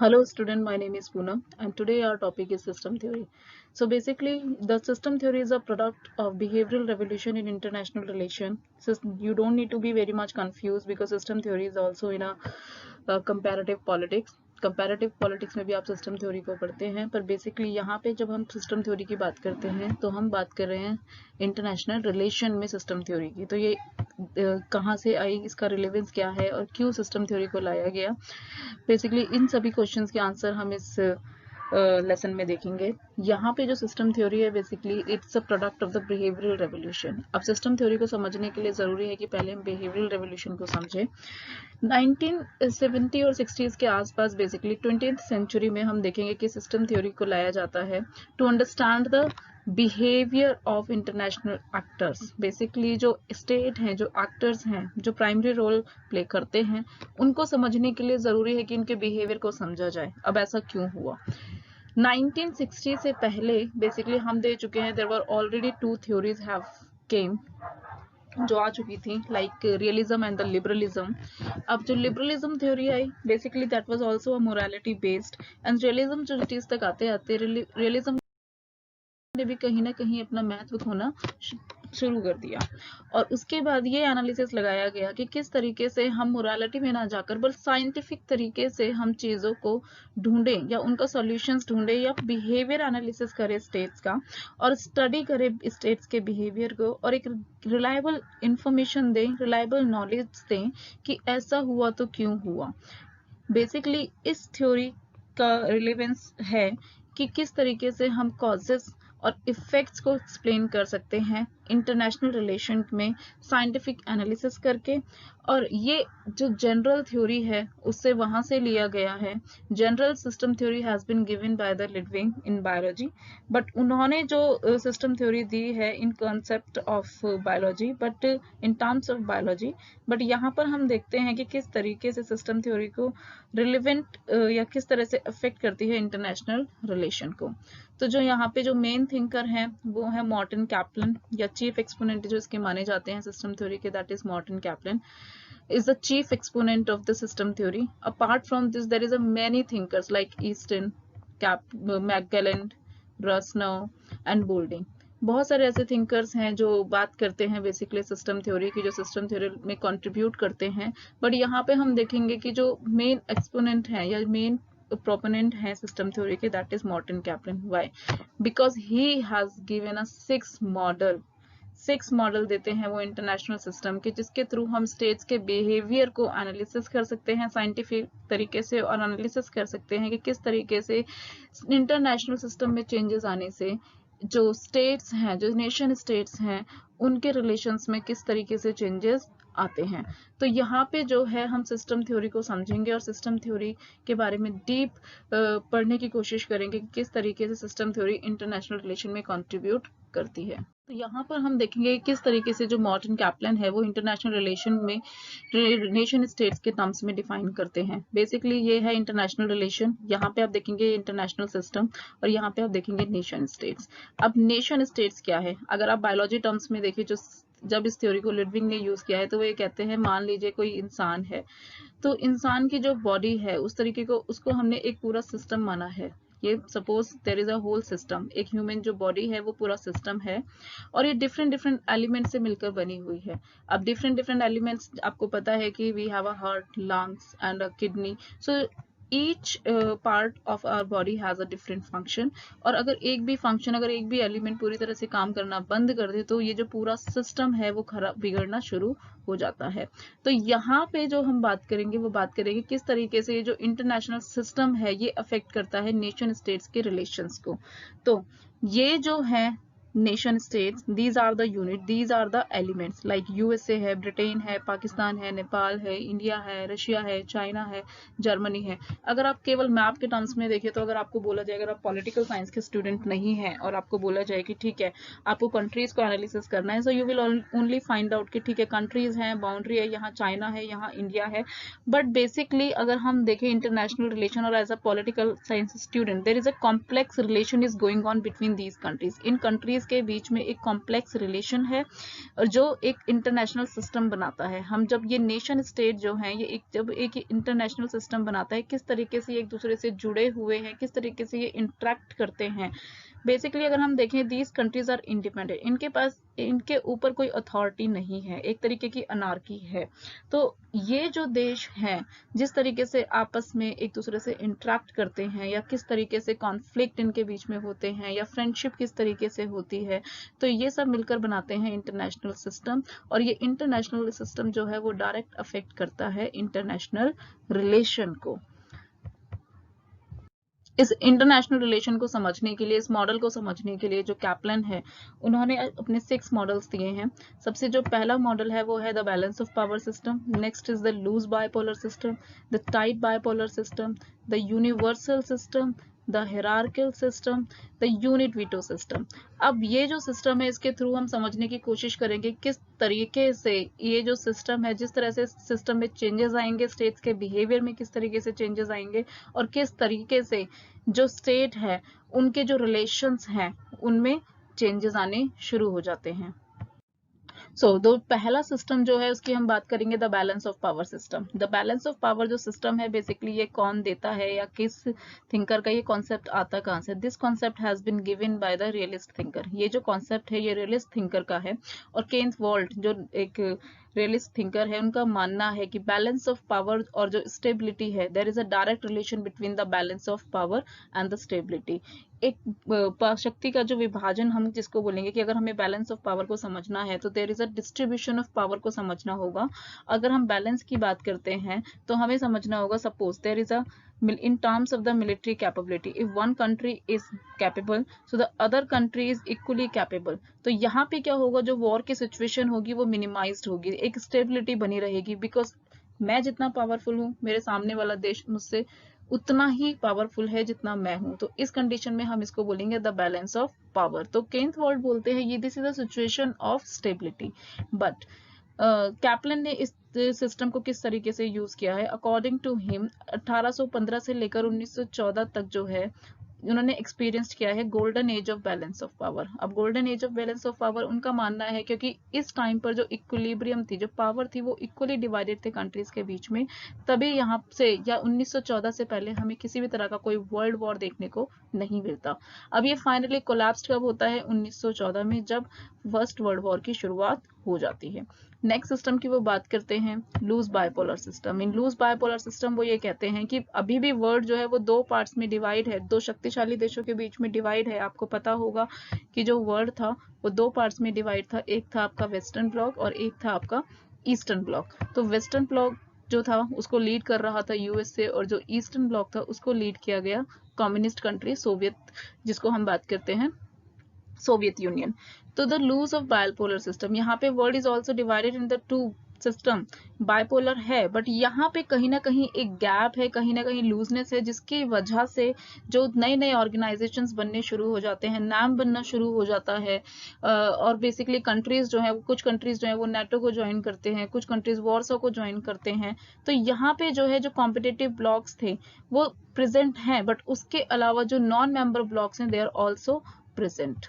Hello student, my name is Poonam and today our topic is system theory. So basically the system theory is a product of behavioral revolution in international relation. So you don't need to be very much confused because system theory is also in a comparative politics. Comparative politics में भी आप system theory को पढ़ते हैं, पर basically यहाँ पे जब हम सिस्टम थ्योरी की बात करते हैं तो हम बात कर रहे हैं इंटरनेशनल रिलेशन में सिस्टम थ्योरी की। तो ये कहाँ से आई, इसका रिलेवेंस क्या है और क्यों सिस्टम थ्योरी को लाया गया, बेसिकली इन सभी क्वेश्चंस के आंसर हम इस लेसन में देखेंगे। यहाँ पे जो सिस्टम थ्योरी है basically it's a product of the behavioural revolution. अब सिस्टम थ्योरी को समझने के लिए ज़रूरी है कि पहले हम बिहेवियरल रेवोल्यूशन को समझें। 1970 और 60s के आसपास बेसिकली 20th सेंचुरी में हम देखेंगे कि सिस्टम थ्योरी को लाया जाता है to understand the behaviour of international actors. Basically जो स्टेट हैं, जो एक्टर्स हैं, जो प्राइमरी रोल प्ले करते हैं, उनको समझने के लिए ज़रूरी है कि इनके बिहेवियर को समझा जाए। अब ऐसा क्यों हुआ? 1960 से पहले बेसिकली हम दे चुके हैं, there were already two theories have came जो आ चुकी थी, like realism and the liberalism. अब जो लिबरलिज्म थ्योरी आई basically that was also a morality based, and realism जो चीज तक आते आते रियलिज्म ने भी कहीं ना कहीं अपना महत्व खोना शुरू कर दिया। और उसके बाद ये एनालिसिस लगाया गया कि किस तरीके से हम मोरालिटी में ना जाकर बस साइंटिफिक तरीके से हम चीज़ों को ढूंढें या उनका सॉल्यूशंस ढूंढें या बिहेवियर एनालिसिस करें स्टेट्स का और स्टडी करें स्टेट्स के बिहेवियर को और एक रिलायबल इंफॉर्मेशन दें, रिलायबल नॉलेज दें कि ऐसा हुआ तो क्यों हुआ। बेसिकली इस थ्योरी का रिलेवेंस है कि किस तरीके से हम कॉजेस और इफेक्ट्स को एक्सप्लेन कर सकते हैं इंटरनेशनल रिलेशन में साइंटिफिक एनालिसिस करके। और ये जो जनरल थ्योरी है उससे वहां से लिया गया है। General system theory has been given by the Ludwig in biology, but उन्होंने जो सिस्टम थ्योरी दी है in concept of biology, but in terms of biology. But यहाँ पर हम देखते हैं कि किस तरीके से सिस्टम थ्योरी को रिलेवेंट या किस तरह से अफेक्ट करती है इंटरनेशनल रिलेशन को। तो जो यहाँ पे जो मेन थिंकर हैं वो है मॉर्टन कैप्लन, या चीफ एक्सपोनेंट जो इसके माने जाते हैं सिस्टम थ्योरी के, that is Morton Kaplan is the chief exponent of the system theory. Apart from this, there is a many thinkers like Easton, Magellan, Brusnow and Boulding. बहुत सारे ऐसे थिंकर्स हैं जो बात करते हैं बेसिकली सिस्टम थ्योरी की, जो सिस्टम थ्योरी में कंट्रीब्यूट करते हैं। बट यहाँ पे हम देखेंगे कि जो मेन एक्सपोनेंट है या मेन प्रोपोनेंट है सिस्टम थ्योरी के, that is Morton Kaplan. Why? Because he has given a 6 model देते हैं वो इंटरनेशनल सिस्टम के, जिसके थ्रू हम स्टेट्स के बिहेवियर को एनालिसिस कर सकते हैं साइंटिफिक तरीके से और एनालिसिस कर सकते हैं कि किस तरीके से इंटरनेशनल सिस्टम में चेंजेस आने से जो स्टेट्स हैं, जो नेशन स्टेट्स हैं, उनके रिलेशंस में किस तरीके से चेंजेस आते हैं। तो यहाँ पे जो है हम सिस्टम थ्योरी को समझेंगे और सिस्टम थ्योरी के बारे में डीप पढ़ने की कोशिश करेंगे कि किस तरीके से सिस्टम थ्योरी इंटरनेशनल रिलेशन में कंट्रीब्यूट करती है। तो यहाँ पर हम देखेंगे किस तरीके से जो मॉर्टन कैप्लन है वो इंटरनेशनल रिलेशन में नेशन स्टेट्स के टर्म्स में डिफाइन करते हैं। बेसिकली ये है इंटरनेशनल रिलेशन, यहाँ पे आप देखेंगे इंटरनेशनल सिस्टम और यहाँ पे आप देखेंगे नेशन स्टेट्स। अब नेशन स्टेट्स क्या है? अगर आप बायोलॉजी टर्म्स में देखें, जो जब इस थ्योरी को लिडविंग ने यूज किया है तो वो ये कहते हैं, मान लीजिए कोई इंसान है, तो इंसान की जो बॉडी है उस तरीके को उसको हमने एक पूरा सिस्टम माना है। ये suppose there is a whole system, एक ह्यूमन जो बॉडी है वो पूरा सिस्टम है और ये डिफरेंट डिफरेंट एलिमेंट से मिलकर बनी हुई है। अब डिफरेंट डिफरेंट एलिमेंट्स आपको पता है कि we have a heart, lungs and a kidney. So each part of our body has a different function। और अगर एक भी फंक्शन, अगर एक भी एलिमेंट पूरी तरह से काम करना बंद कर दे तो ये जो पूरा सिस्टम है वो खराब, बिगड़ना शुरू हो जाता है। तो यहाँ पे जो हम बात करेंगे वो बात करेंगे किस तरीके से ये जो इंटरनेशनल सिस्टम है ये अफेक्ट करता है नेशन स्टेट्स के रिलेशंस को। तो ये जो है nation states, these are the unit, these are the elements, like USA है, ब्रिटेन है, पाकिस्तान है, नेपाल है, इंडिया है, रशिया है, चाइना है, जर्मनी है। अगर आप केवल मैप के टर्म्स में देखें तो अगर आपको बोला जाए, अगर आप पॉलिटिकल साइंस के स्टूडेंट नहीं हैं और आपको बोला जाए कि ठीक है आपको कंट्रीज को एनालिसिस करना है, so you will only find out कि ठीक है कंट्रीज हैं, बाउंड्री है, यहाँ चाइना है, यहाँ इंडिया है। बट बेसिकली अगर हम देखें इंटरनेशनल रिलेशन और as a political science student, there is a complex relation is going on between these countries. इन कंट्रीज कंट्रीज के बीच में एक कॉम्प्लेक्स रिलेशन है और जो एक इंटरनेशनल सिस्टम बनाता है। हम जब ये नेशन स्टेट जो है ये जब एक इंटरनेशनल सिस्टम बनाता है, किस तरीके से ये एक दूसरे से जुड़े हुए हैं, किस तरीके से ये इंटरेक्ट करते हैं। बेसिकली अगर हम देखें, दीज कंट्रीज आर इंडिपेंडेंट, इनके पास इनके ऊपर कोई अथॉरिटी नहीं है, एक तरीके की अनार्की है। तो ये जो देश हैं जिस तरीके से आपस में एक दूसरे से इंटरेक्ट करते हैं या किस तरीके से कॉन्फ्लिक्ट इनके बीच में होते हैं या फ्रेंडशिप किस तरीके से होती है, तो ये सब मिलकर बनाते हैं इंटरनेशनल सिस्टम। और ये इंटरनेशनल सिस्टम जो है वो डायरेक्ट अफेक्ट करता है इंटरनेशनल रिलेशन को। इस इंटरनेशनल रिलेशन को समझने के लिए, इस मॉडल को समझने के लिए जो कैप्लन है उन्होंने अपने 6 मॉडल्स दिए हैं। सबसे जो पहला मॉडल है वो है the balance of power system, next is the loose bipolar system, the tight bipolar system, the universal system, the hierarchical system, the unit veto system. अब ये जो सिस्टम है इसके थ्रू हम समझने की कोशिश करेंगे किस तरीके से ये जो सिस्टम है, जिस तरह से सिस्टम में चेंजेस आएंगे, स्टेट्स के बिहेवियर में किस तरीके से चेंजेस आएंगे और किस तरीके से जो स्टेट है उनके जो रिलेशंस हैं उनमें चेंजेस आने शुरू हो जाते हैं। दो पहला सिस्टम जो है उसकी हम बात करेंगे the balance of power system. The balance of power जो सिस्टम है बेसिकली ये कौन देता है या किस थिंकर का ये कॉन्सेप्ट आता कहाँ से? This concept has been given by the realist thinker. ये जो कॉन्सेप्ट है ये रियलिस्ट थिंकर का है और केन्थ वॉल्ट जो एक रियलिस्ट थिंकर है उनका मानना है कि बैलेंस ऑफ पावर और जो स्टेबिलिटी है, there is a direct relation between the balance of power and the stability. एक शक्ति का जो विभाजन हम जिसको बोलेंगे कि अगर हमें बैलेंस ऑफ पावर को समझना है तो there is a distribution of power को समझना होगा। अगर हम बैलेंस की बात करते हैं तो हमें समझना होगा, suppose there is a in terms of the military capability, if one country is capable so the other country is equally capable, तो यहाँ पे क्या होगा, जो वॉर की सिचुएशन होगी वो मिनिमाइज्ड होगी, एक स्टेबिलिटी बनी रहेगी, बिकॉज मैं जितना पावरफुल हूँ मेरे सामने वाला देश मुझसे उतना ही पावरफुल है जितना मैं हूं। तो इस कंडीशन में हम इसको बोलेंगे द बैलेंस ऑफ पावर। तो केन्थ वॉल्ट बोलते हैं ये this is a situation of stability. But Kaplan ने इस सिस्टम को किस तरीके से यूज किया है? अकॉर्डिंग टू हिम 1815 से लेकर 1914 तक जो है उन्होंने एक्सपीरियंस किया है golden age of balance of power. अब golden age of balance of power उनका मानना है क्योंकि इस टाइम पर जो इक्विलिब्रियम थी, जो पावर थी वो इक्वली डिवाइडेड थे कंट्रीज के बीच में, तभी यहाँ से या 1914 से पहले हमें किसी भी तरह का कोई वर्ल्ड वॉर देखने को नहीं मिलता। अब ये फाइनली कोलैप्स कब होता है? 1914 में, जब फर्स्ट वर्ल्ड वॉर की शुरुआत हो जाती है। नेक्स्ट सिस्टम की वो बात करते हैं loose bipolar system. In loose bipolar system वो ये कहते हैं कि अभी भी वर्ल्ड जो है वो 2 पार्ट्स में डिवाइड है, 2 शक्तिशाली देशों के बीच में डिवाइड है। आपको पता होगा कि जो वर्ल्ड था वो 2 पार्ट्स में डिवाइड था, एक था आपका वेस्टर्न ब्लॉक और एक था आपका ईस्टर्न ब्लॉक। तो वेस्टर्न ब्लॉक जो था उसको लीड कर रहा था यूएसए और जो ईस्टर्न ब्लॉक था उसको लीड किया गया कम्युनिस्ट कंट्री सोवियत, जिसको हम बात करते हैं सोवियत यूनियन। तो the loose of bipolar system, यहाँ पे world is also divided in the 2 system. Bipolar है बट यहाँ पे कहीं ना कहीं एक गैप है, कहीं ना कहीं लूजनेस है, जिसकी वजह से जो नए नए ऑर्गेनाइजेशंस बनने शुरू हो जाते हैं, नाम बनना शुरू हो जाता है और बेसिकली कंट्रीज जो है, कुछ कंट्रीज जो है वो नेटो को ज्वाइन करते हैं, कुछ कंट्रीज वॉर्सो को ज्वाइन करते हैं। तो यहाँ पे जो है जो कॉम्पिटिटिव ब्लॉक्स थे वो प्रेजेंट हैं, बट उसके अलावा जो नॉन मेंबर ब्लॉक्स हैं they are also present.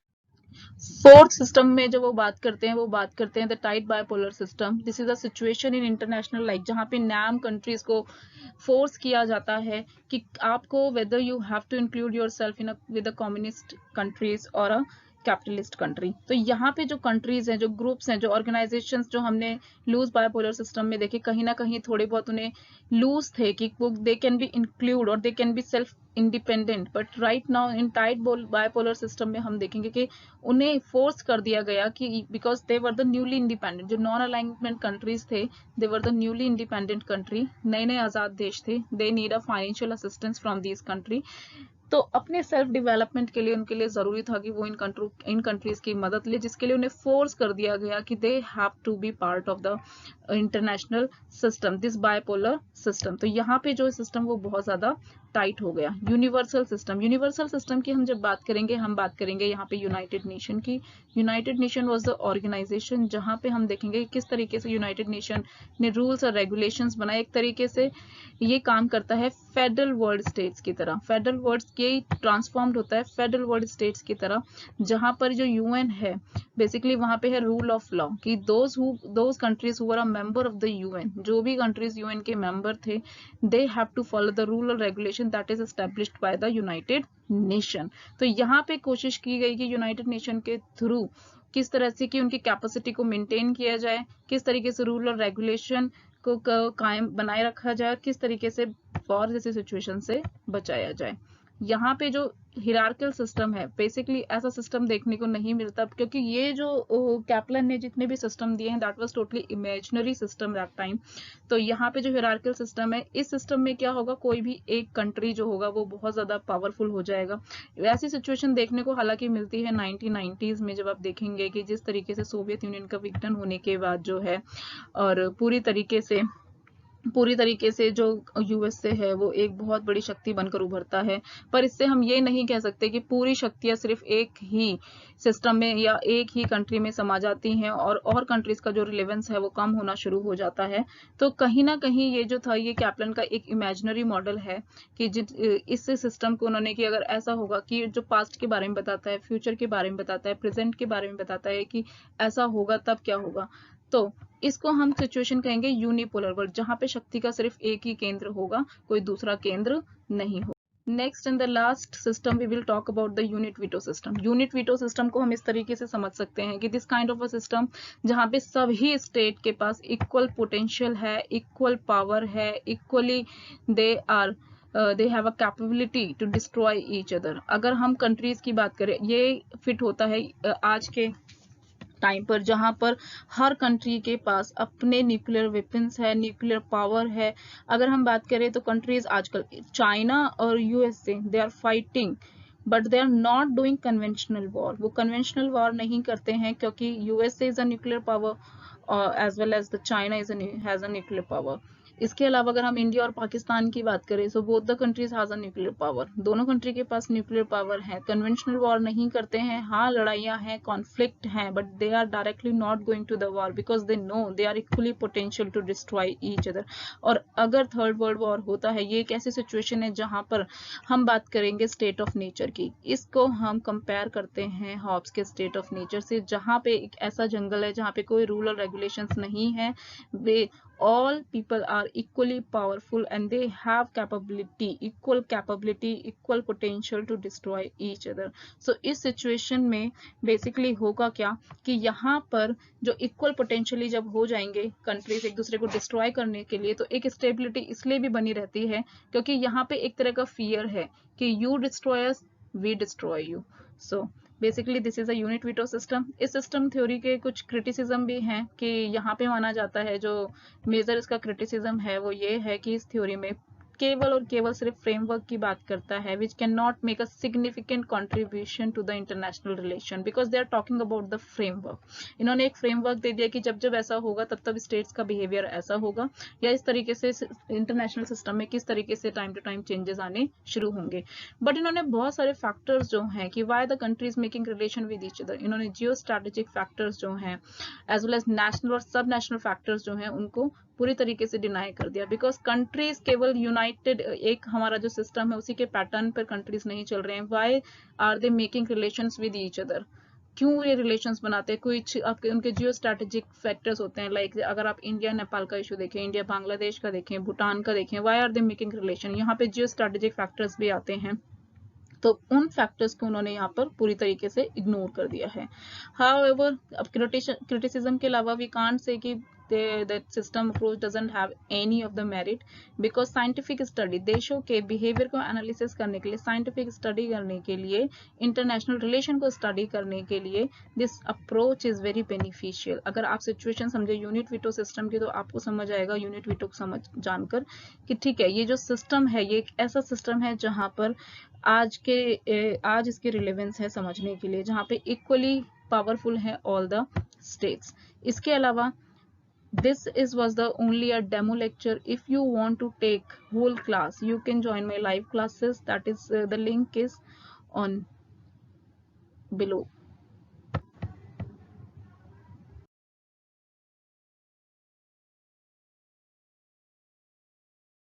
Fourth system में जो वो बात करते हैं the tight bipolar system. This is a situation in international life जहां पे नाम कंट्रीज को फोर्स किया जाता है कि आपको whether you have to include yourself in with the communist countries और अ कैपिटलिस्ट कंट्री। तो यहाँ पे जो कंट्रीज हैं, जो ग्रुप्स हैं, जो ऑर्गेनाइजेशंस जो हमने लूज बायपोलर सिस्टम में देखे, कहीं ना कहीं थोड़े बहुत उन्हें लूज थे कि वो दे कैन बी इंक्लूड और they can be self independent. But right now in tight bipolar system में हम देखेंगे कि उन्हें फोर्स कर दिया गया कि because they were the newly independent, जो नॉन अलाइनमेंट कंट्रीज थे they were the newly independent country, नए नए आजाद देश थे, they need a financial assistance from this country. तो अपने सेल्फ डेवलपमेंट के लिए उनके लिए जरूरी था कि वो इन कंट्रीज की मदद ले, जिसके लिए उन्हें फोर्स कर दिया गया कि they have to be part of the international system, this bipolar system. तो यहाँ पे जो सिस्टम वो बहुत ज्यादा टाइट हो गया। यूनिवर्सल सिस्टम की हम जब बात करेंगे, हम बात करेंगे यहाँ पे यूनाइटेड नेशन की। United Nation was the organization जहाँ पे हम देखेंगे किस तरीके से यूनाइटेड नेशन ने रूल्स और रेगुलेशंस बनाए। एक तरीके से ये काम करता है फेडरल वर्ल्ड स्टेट्स की तरह। फेडरल वर्ल्ड ये ट्रांसफॉर्म्ड होता है फेडरल वर्ल्ड स्टेट्स की तरह, जहां पर जो यूएन है बेसिकली वहां पे है रूल ऑफ लॉ कि those countries who are a member of the UN, जो भी कंट्रीज यूएन के मेंबर थे, they have to follow the rule और regulation that is established by the United Nation. तो यहाँ पे कोशिश की गई कि यूनाइटेड नेशन के थ्रू किस तरह से कि उनकी कैपेसिटी को मेंटेन किया जाए, किस तरीके से रूल और रेगुलेशन को कायम बनाए रखा जाए, किस तरीके से वॉर जैसी सिचुएशन से बचाया जाए। यहाँ पे जो हिरार्किकल सिस्टम है बेसिकली ऐसा सिस्टम देखने को नहीं मिलता, क्योंकि ये जो कैप्लन ने जितने भी सिस्टम दिए हैं that was totally imaginary system that time. तो यहाँ पे जो हिरार्किकल सिस्टम है, इस सिस्टम में क्या होगा, कोई भी एक कंट्री जो होगा वो बहुत ज्यादा पावरफुल हो जाएगा। ऐसी सिचुएशन देखने को हालांकि मिलती है 1990s में, जब आप देखेंगे कि जिस तरीके से सोवियत यूनियन का विघटन होने के बाद जो है और पूरी तरीके से जो यूएसए है वो एक बहुत बड़ी शक्ति बनकर उभरता है। पर इससे हम ये नहीं कह सकते कि पूरी शक्तियां सिर्फ एक ही सिस्टम में या एक ही कंट्री में समा जाती हैं और कंट्रीज का जो रिलेवेंस है वो कम होना शुरू हो जाता है। तो कहीं ना कहीं ये जो था ये कैप्लन का एक इमेजिनरी मॉडल है कि इस सिस्टम को उन्होंने कि अगर ऐसा होगा कि जो पास्ट के बारे में बताता है, फ्यूचर के बारे में बताता है, प्रेजेंट के बारे में बताता है कि ऐसा होगा तब क्या होगा, तो इसको हम सिचुएशन कहेंगे यूनिपोलर वर्ल्ड, जहां पे शक्ति का सिर्फ एक ही केंद्र होगा, कोई दूसरा केंद्र नहीं हो। Next and the last system we will talk about the unit veto system. Unit veto system को हम इस तरीके से समझ सकते हैं कि this kind of a system जहां पे सभी स्टेट के पास इक्वल पोटेंशियल है, इक्वल पावर है, equally they are they have a capability to destroy each other. अगर हम कंट्रीज की बात करें, ये फिट होता है आज के टाइम पर जहां पर हर कंट्री के पास अपने न्यूक्लियर वेपन्स है, न्यूक्लियर पावर है। अगर हम बात करें तो कंट्रीज आजकल चाइना और USA they are fighting but they are not doing conventional war. वो कन्वेंशनल वॉर नहीं करते हैं क्योंकि USA is a nuclear power as well as the China has a nuclear power. इसके अलावा अगर हम इंडिया और पाकिस्तान की बात करें so both the countries has a nuclear power. दोनों कंट्री के पास न्यूक्लियर पावर है, कन्वेंशनल वॉर नहीं करते हैं। हाँ, लड़ाइयाँ हैं, कॉन्फ्लिक्ट हैं, but they are directly not going to the war because they know they are equally potential to destroy each other. और अगर थर्ड वर्ल्ड वॉर होता है, ये एक ऐसी सिचुएशन है जहां पर हम बात करेंगे स्टेट ऑफ नेचर की। इसको हम कंपेयर करते हैं हॉब्स के स्टेट ऑफ नेचर से, जहां पे एक ऐसा जंगल है जहां पे कोई रूल और रेगुलेशंस नहीं है। वे all people are equally powerful and they have equal capability, equal potential to destroy each other. So इस situation में basically होगा क्या कि यहाँ पर जो equal potentially जब हो जाएंगे countries एक दूसरे को destroy करने के लिए, तो एक stability इसलिए भी बनी रहती है क्योंकि यहाँ पे एक तरह का fear है कि you destroy us, we destroy you. So basically this is a unit veto system. इस सिस्टम थ्योरी के कुछ क्रिटिसिज्म भी हैं कि यहाँ पे माना जाता है, जो मेजर इसका क्रिटिसिज्म है वो ये है कि इस थ्योरी में केवल और केवल सिर्फ फ्रेमवर्क की बात करता है, which can not make a significant contribution to the international relation because they are talking about the framework. इन्होंने एक फ्रेमवर्क दे दिया कि जब जब ऐसा होगा तब तब स्टेट्स का बिहेवियर ऐसा होगा, या इस तरीके से इंटरनेशनल सिस्टम में किस तरीके से टाइम टू टाइम चेंजेस आने शुरू होंगे। बट इन्होंने बहुत सारे फैक्टर्स जो हैं कि why the countries making relation with each other, इन्होंने जियो स्ट्रेटेजिक फैक्टर्स जो हैं एज वेल एज नेशनल और सब नेशनल फैक्टर्स जो हैं उनको पूरी तरीके से डिनाई कर दिया। बिकॉज कंट्रीज केवल यूनाइटेड एक हमारा जो सिस्टम है उसी के पैटर्न पर कंट्रीज नहीं चल रहे हैं। Why are they making relations with each other, क्यों ये रिलेशंस बनाते हैं? कुछ आपके उनके जियो स्ट्रेटेजिक फैक्टर्स होते हैं, लाइक अगर आप इंडिया नेपाल का इशू देखें, इंडिया बांग्लादेश का देखें, भूटान का देखें, why are they making relation, यहाँ पे जियो स्ट्रेटेजिक फैक्टर्स भी आते हैं। तो उन फैक्टर्स को उन्होंने यहाँ पर पूरी तरीके से इग्नोर कर दिया है। हाउएवर अब क्रिटिसिज्म के अलावा वी कांट से कि that system approach doesn't have any of the merit because scientific study देशों के behavior को analysis करने के लिए, scientific study करने के लिए, international relation को study करने के लिए this approach is very beneficial। अगर आप situation समझे यूनिट वीटो सिस्टम की तो आपको समझ आएगा यूनिट वीटो को समझ जानकर कि ठीक है, ये जो सिस्टम है ये एक ऐसा सिस्टम है जहां पर आज इसके रिलेवेंस है समझने के लिए, जहां पे इक्वली पावरफुल है ऑल द स्टेट्स। इसके अलावा this was the only a demo lecture. If you want to take whole class you can join my live classes, that is the link is on below.